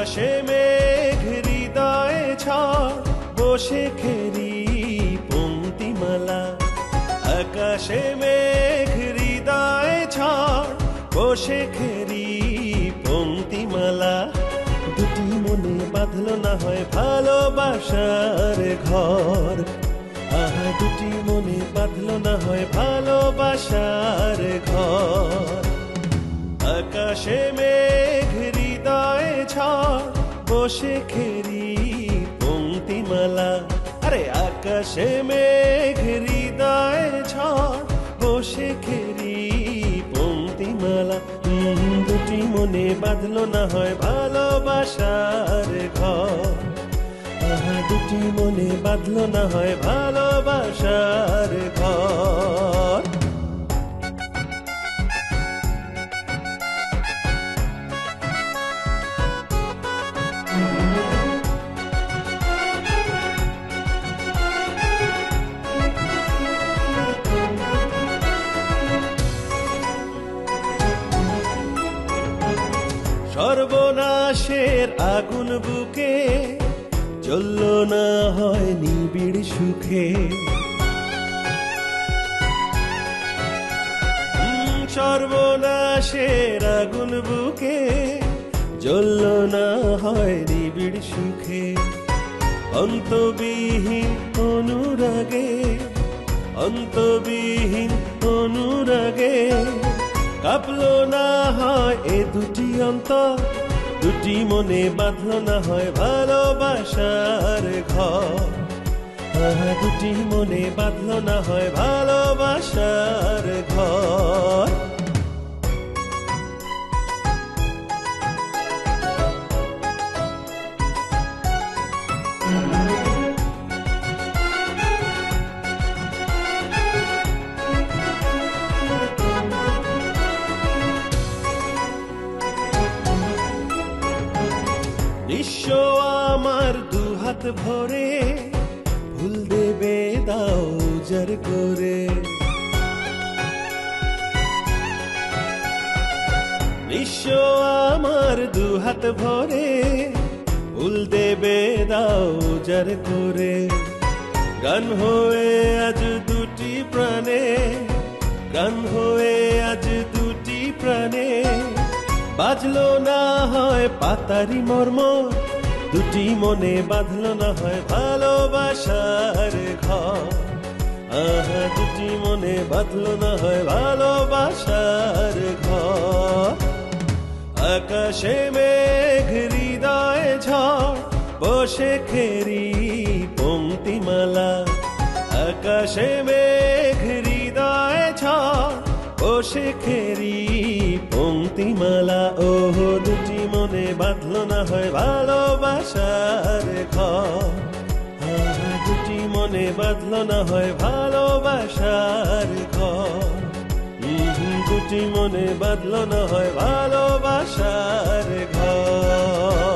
আকাশে মেঘ হৃদয়ে ঝড় বসে খেরি পংক্তিমালা আকাশে মেঘ হৃদয়ে ঝড় বসে খেরি পংক্তিমালা দুটি মনে বাঁধল না হয় ভালোবাসার ঘর আহা দুটি মনে বাঁধল না হয় ভালোবাসার ঘর আকাশে মেঘ হৃদয়ে ঝড় বসে খেরি পংক্তিমালা আরে আকাশে মেঘ হৃদয়ে ঝড় বসে খেরি পংক্তিমালা দুটি মনে বাঁধল না হয় ভালোবাসার ঘর আহা দুটি মনে বাঁধল না হয় ভালোবাসার ঘর সর্বনাশের আগুন বুকে জ্বলল না হয় নিবিড় সুখে সর্বনাশের আগুন বুকে জ্বলল না হয় নিবিড় সুখে অন্তবিহীন অনুরাগে অন্তবিহীন অনুরাগে কাঁপলো না হয় এ দুটি অন্তর দুটি মনে বাঁধল না হয় ভালোবাসার ঘর আহা দুটি মনে বাঁধল না হয় ভালোবাসার ঘর নিঃস্ব আমার দুহাত ভরে ফুল দেবে দাও উজার করে নিঃস্ব আমার দুহাত ভরে ফুল দেবে দাও উজার করে গান হয়ে আজ দুটি প্রাণে গান হয়ে আজ দুটি প্রাণে বাজলো না হয় পাতারি মর্ম দুটি মনে বাঁধল না হয় ভালোবাসার ঘর আহা দুটি মনে বাঁধল না হয় ভালোবাসার ঘর আকাশে মেঘ হৃদয়ে ঝড় বসে খেরি পংক্তিমালা আকাশে মেঘ হৃদয়ে ঝড় বসে খেরি পংক্তিমালা ওহ দুটি মনে বাঁধল না হয় ভালোবাসার ঘর দুটি মনে বাঁধল না হয় ভালোবাসার ঘর দুটি মনে বাঁধল না হয় ভালোবাসার ঘর